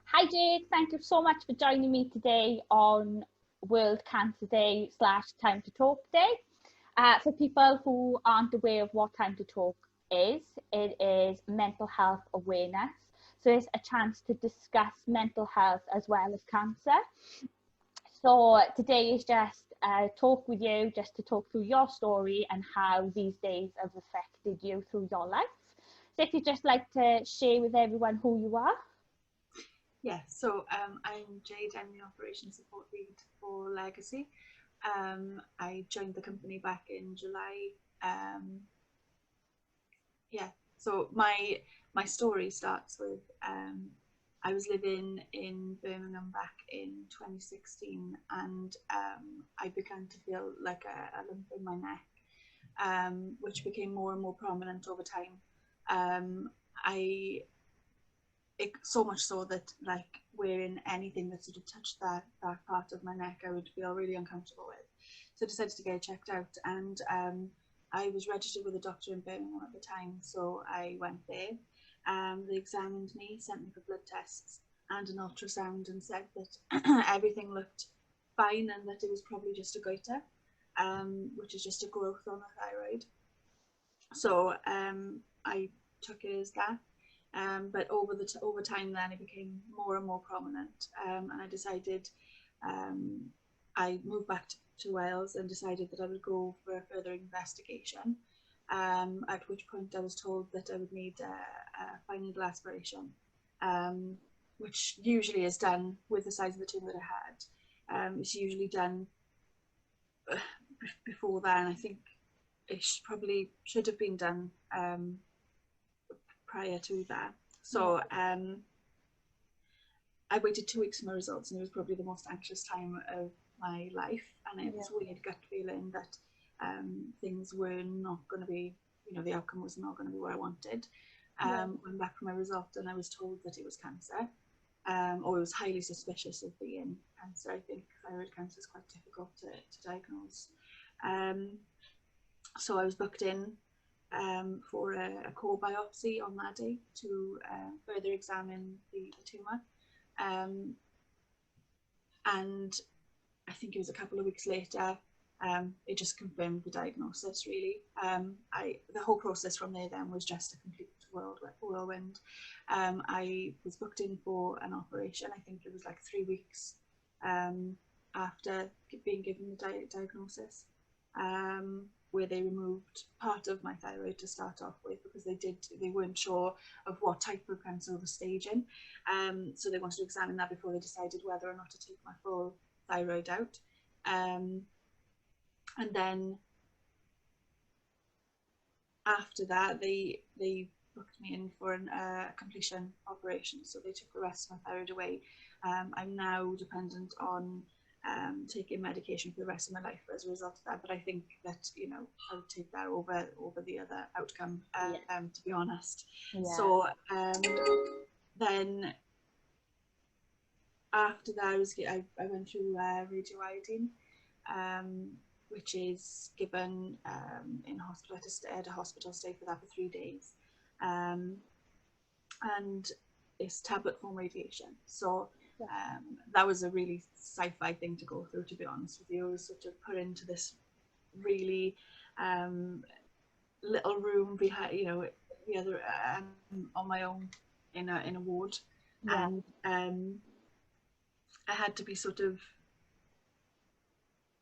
Hi Jade, thank you so much for joining me today on World Cancer Day / Time to Talk Day. For people who aren't aware of what Time to Talk is, it is mental health awareness. So it's a chance to discuss mental health as well as cancer. So today is just a talk with you, just to talk through your story and how these days have affected you through your life. So if you'd just like to share with everyone who you are. Yeah, so I'm Jade. I'm the operations support lead for Legacy. I joined the company back in July. Um, yeah, so my story starts with I was living in Birmingham back in 2016, and I began to feel like a lump in my neck, which became more and more prominent over time. I so much so that like wearing anything that sort of touched that part of my neck I would feel really uncomfortable with. So I decided to get it checked out, and I was registered with a doctor in Birmingham at the time, so I went there. They examined me, sent me for blood tests and an ultrasound, and said that everything looked fine and that it was probably just a goiter, which is just a growth on the thyroid. So I took it as that. But over time, then it became more and more prominent, and I decided I moved back to Wales and decided that I would go for a further investigation. At which point I was told that I would need a fine needle aspiration, which usually is done with the size of the tumor that I had. It's usually done uh, before then. I think it probably should have been done prior to that. So I waited 2 weeks for my results, and it was probably the most anxious time of my life. And it was a weird gut feeling that things were not going to be, the outcome was not going to be what I wanted. Went back for my result, and I was told that it was cancer, or it was highly suspicious of being cancer. I think thyroid cancer is quite difficult to diagnose. So I was booked in for a core biopsy on that day to further examine the tumour. And I think it was a couple of weeks later, it just confirmed the diagnosis, really. The whole process from there then was just a complete whirlwind. I was booked in for an operation. I think it was like 3 weeks after being given the diagnosis, where they removed part of my thyroid to start off with, because they weren't sure of what type of cancer was staging. So they wanted to examine that before they decided whether or not to take my full thyroid out. And then after that, they booked me in for a completion operation. So they took the rest of my thyroid away. I'm now dependent on taking medication for the rest of my life as a result of that. But I think that I would take that over the other outcome, to be honest. So then after that, I went through radioiodine, which is given in hospital. I had a hospital stay for that for 3 days, and it's tablet form radiation. So that was a really sci-fi thing to go through, to be honest with you. I was sort of put into this really little room behind, the other on my own in a ward, and I had to be sort of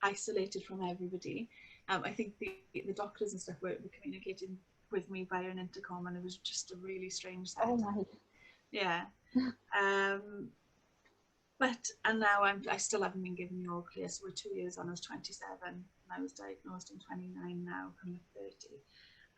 isolated from everybody. I think the doctors and stuff were communicating with me via an intercom, and it was just a really strange setting. Oh my. Yeah. And now I still haven't been given the all clear. So we're 2 years on. I was 27, and I was diagnosed in 29 now, coming up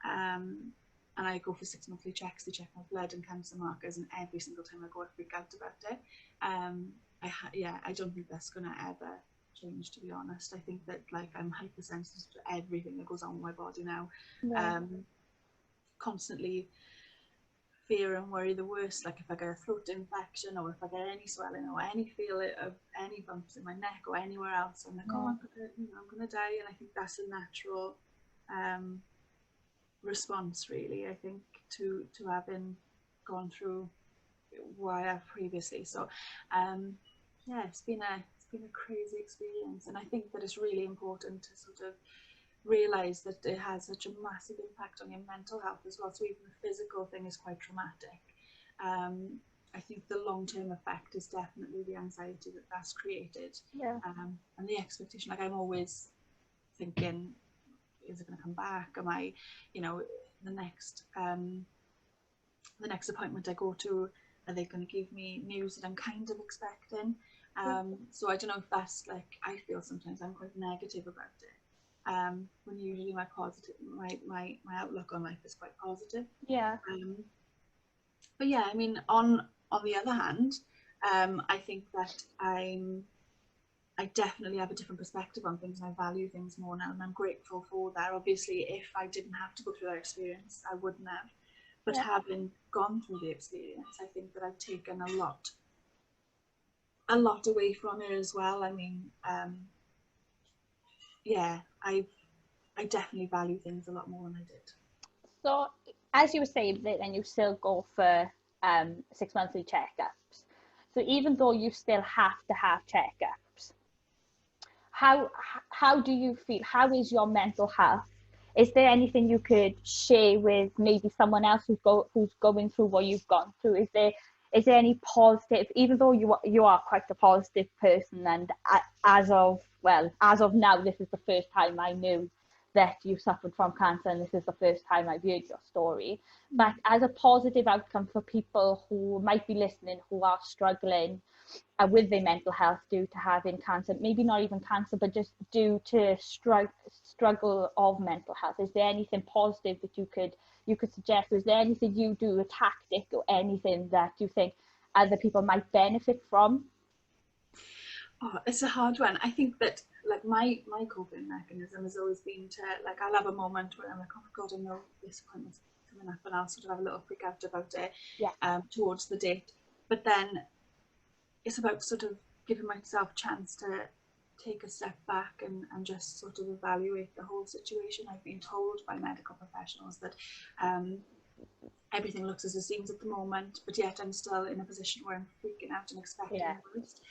30. And I go for 6 monthly checks to check my blood and cancer markers, and every single time I go, I freak out about it. I don't think that's gonna ever change, to be honest. I think that like I'm hypersensitive to everything that goes on with my body now. Constantly fear and worry the worst, like if I get a throat infection, or if I get any swelling or any feel of any bumps in my neck or anywhere else, I'm like, oh, I'm gonna die. And I think that's a natural response, really. I think to having gone through what I have previously. So yeah, it's been a crazy experience, and I think that it's really important to sort of realize that it has such a massive impact on your mental health as well. So even the physical thing is quite traumatic. I think the long-term effect is definitely the anxiety that that's created, and the expectation. Like, I'm always thinking, is it going to come back? Am I, you know, the next appointment I go to, are they going to give me news that I'm kind of expecting? So I don't know if that's, like, I feel sometimes I'm quite negative about it. When usually my outlook on life is quite positive. Yeah. But yeah, I mean, on the other hand, I think that I definitely have a different perspective on things, and I value things more now, and I'm grateful for that. Obviously, if I didn't have to go through that experience, I wouldn't have. But having gone through the experience, I think that I've taken a lot away from it as well. I mean, yeah, I definitely value things a lot more than I did. So, as you were saying, then you still go for 6 monthly checkups. So even though you still have to have checkups, how do you feel? How is your mental health? Is there anything you could share with maybe someone else who's going through what you've gone through? Is there any positive? Even though you are quite a positive person, and as of now, this is the first time I knew that you suffered from cancer, and this is the first time I've heard your story. But as a positive outcome for people who might be listening, who are struggling with their mental health due to having cancer, maybe not even cancer, but just due to struggle of mental health, is there anything positive that you could suggest? Is there anything you do, a tactic or anything that you think other people might benefit from? Oh, it's a hard one. I think that, like, my coping mechanism has always been to, like, I'll have a moment where I'm like, oh my god, I know this appointment's coming up, and I'll sort of have a little freak out about it towards the date. But then it's about sort of giving myself a chance to take a step back and just sort of evaluate the whole situation. I've been told by medical professionals that everything looks as it seems at the moment, but yet I'm still in a position where I'm freaking out and expecting the worst.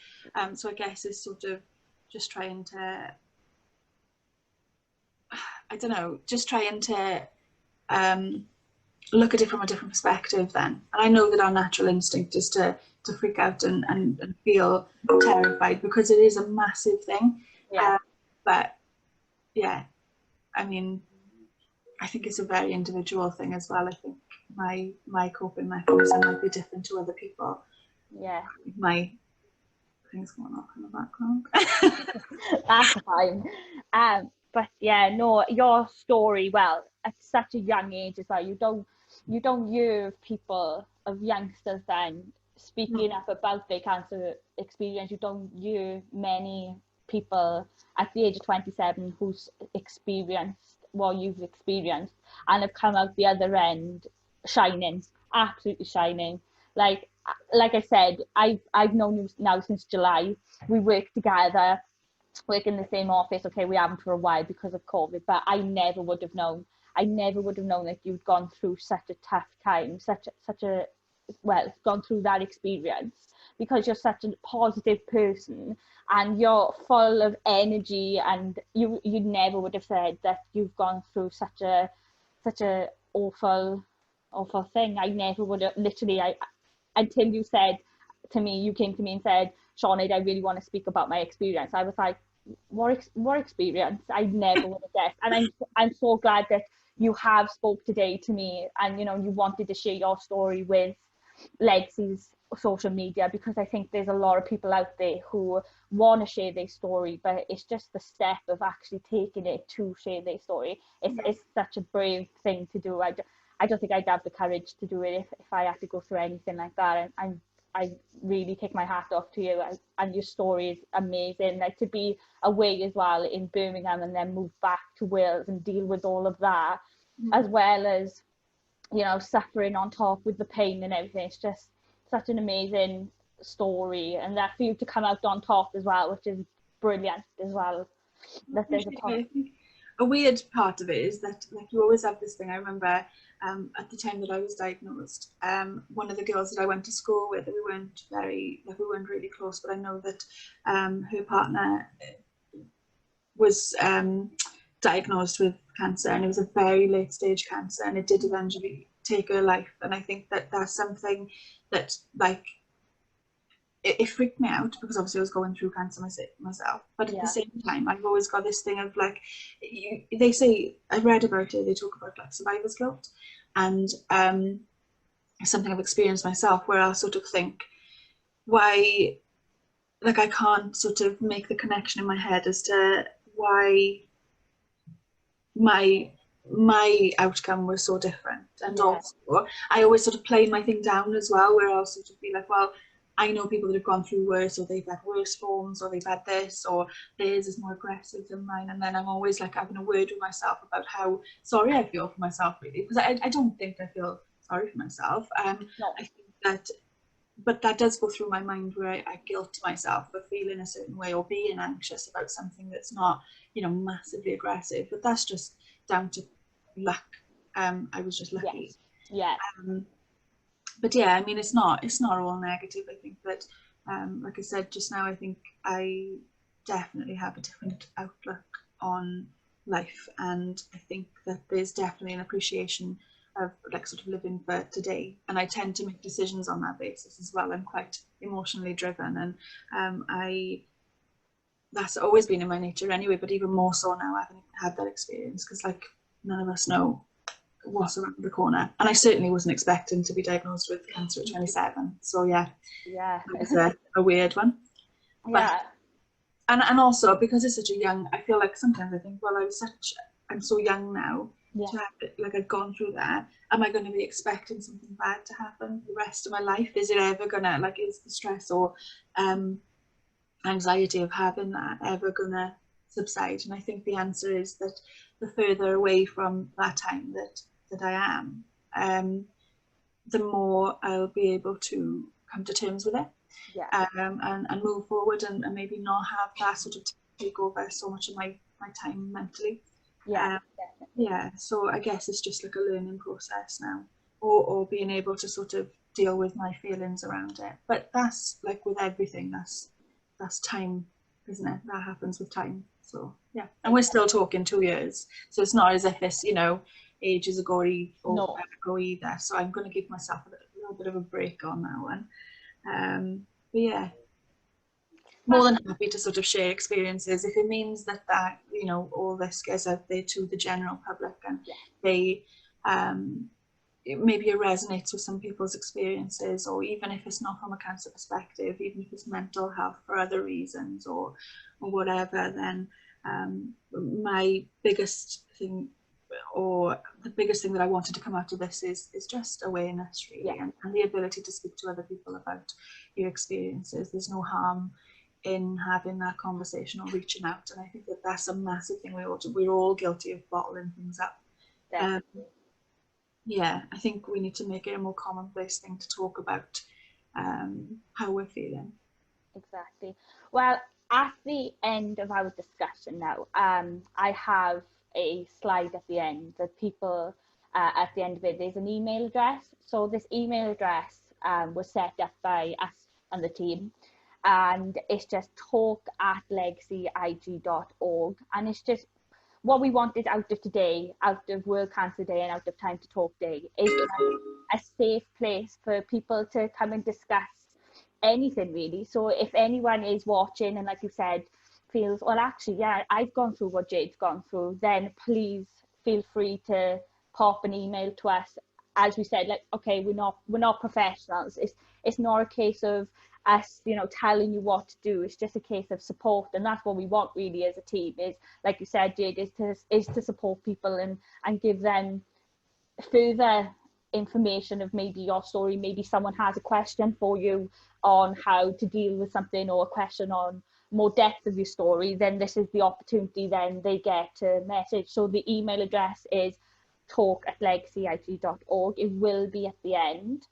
So I guess it's sort of just trying to, I don't know, just trying to look at it from a different perspective then. And I know that our natural instinct is to freak out and feel terrified, because it is a massive thing. But yeah, I mean, I think it's a very individual thing as well. I think my coping mechanism might be different to other people. Yeah. My things going off in the background. That's fine. But yeah, no, your story, well, at such a young age as well, you don't hear of people, of youngsters then speaking up about their cancer experience. You don't hear many people at the age of 27 who's experienced what you've experienced and have come out the other end shining, absolutely shining. Like I said, I've known you now since July. We work together, work in the same office. Okay, we haven't for a while because of COVID, but I never would have known that you'd gone through such a tough time, gone through that experience, because you're such a positive person and you're full of energy, and you never would have said that you've gone through such a awful thing. I never would have, literally, until you said to me, you came to me and said, Sioned, I really want to speak about my experience. I was like, what experience? I never would have guessed. And I'm so glad that you have spoke today to me, and you wanted to share your story with Legacy's social media, because I think there's a lot of people out there who want to share their story, but it's just the step of actually taking it to share their story. It's such a brave thing to do. I don't think I'd have the courage to do it if I had to go through anything like that. And I really take my hat off to you, and your story is amazing. Like, to be away as well in Birmingham and then move back to Wales and deal with all of that, as well as suffering on top with the pain and everything. It's just such an amazing story, and that for you to come out on top as well, which is brilliant as well. That there's a top. a weird part of it is that like you always have this thing. I remember at the time that I was diagnosed, one of the girls that I went to school with, we weren't really close, but I know that her partner was diagnosed with cancer, and it was a very late stage cancer, and it did eventually take her life. And I think that that's something that like it freaked me out, because obviously I was going through cancer myself. But at the same time, I've always got this thing of like, they say, I read about it, they talk about like survivor's guilt, and something I've experienced myself, where I'll sort of think, why, like I can't sort of make the connection in my head as to why my outcome was so different. And also I always sort of play my thing down as well, where I'll sort of be like, well, I know people that have gone through worse, or they've had worse forms, or they've had this, or theirs is more aggressive than mine. And then I'm always like having a word with myself about how sorry I feel for myself, really, because I don't think I feel sorry for myself. I think that, but that does go through my mind, where I guilt myself for feeling a certain way or being anxious about something that's not, massively aggressive. But that's just down to luck. I was just lucky. But yeah, I mean, it's not all negative. I think that, like I said just now, I think I definitely have a different outlook on life, and I think that there's definitely an appreciation of like sort of living for today, and I tend to make decisions on that basis as well. I'm quite emotionally driven, and that's always been in my nature anyway, but even more so now, having had that experience, because like none of us know what's around the corner, and I certainly wasn't expecting to be diagnosed with cancer at 27. So yeah, it was a weird one. But, and also because it's such a young, I feel like sometimes I think, well, I'm so young now to have, like, I've gone through that. Am I going to be expecting something bad to happen the rest of my life? Is it ever gonna, like, is the stress or anxiety of having that ever gonna subside? And I think the answer is that the further away from that time that I am, the more I'll be able to come to terms with it, and move forward, and maybe not have that sort of take over so much of my time mentally. So I guess it's just like a learning process now, or being able to sort of deal with my feelings around it. But that's like with everything, that's time, isn't it? That happens with time. So yeah, and we're still talking 2 years, so it's not as if it's ages ago or either. So I'm going to give myself a little bit of a break on that one. But yeah, more than happy to sort of share experiences if it means that all this gets out there to the general public, and they maybe it resonates with some people's experiences, or even if it's not from a cancer perspective, even if it's mental health for other reasons or whatever, then my biggest thing, or the biggest thing that I wanted to come out of this is just awareness, really, and the ability to speak to other people about your experiences. There's no harm in having that conversation or reaching out, and I think that that's a massive thing. We're all guilty of bottling things up. I think we need to make it a more commonplace thing to talk about how we're feeling. Exactly. Well, at the end of our discussion now, I have a slide at the end that people, at the end of it, there's an email address. So this email address was set up by us and the team, and it's just talk@legacyig.org, and it's just what we wanted out of today, out of World Cancer Day and out of Time to Talk Day, is a safe place for people to come and discuss anything, really. So if anyone is watching and, like you said, feels, well, actually, yeah, I've gone through what Jade's gone through, then please feel free to pop an email to us. As we said, like, okay, we're not professionals. It's not a case of us, telling you what to do. It's just a case of support, and that's what we want, really, as a team. Is, like you said, Jade, is to support people and give them further information of maybe your story. Maybe someone has a question for you on how to deal with something, or a question on more depth of your story, then this is the opportunity then they get to message. So the email address is talk@legacyig.org. It will be at the end.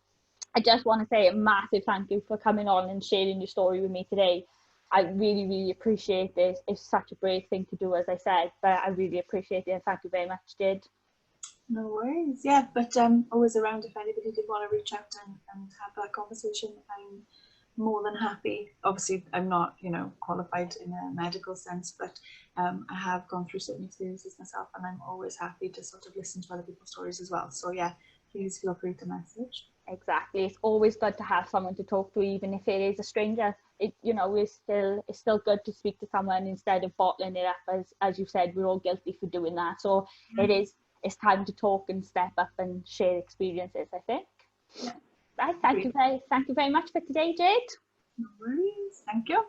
I just want to say a massive thank you for coming on and sharing your story with me today. I really, really appreciate this. It's such a brave thing to do, as I said, but I really appreciate it. And thank you very much, Jade. No worries. Yeah, but always around if anybody did want to reach out and have that conversation. I'm more than happy. Obviously, I'm not, qualified in a medical sense, but I have gone through certain experiences myself, and I'm always happy to sort of listen to other people's stories as well. So yeah, please feel free to message. Exactly. It's always good to have someone to talk to, even if it is a stranger. It's still good to speak to someone instead of bottling it up. As you said, we're all guilty for doing that. So it's time to talk and step up and share experiences, I think. Yeah. Right. Thank you very much for today, Jade. No worries. Thank you.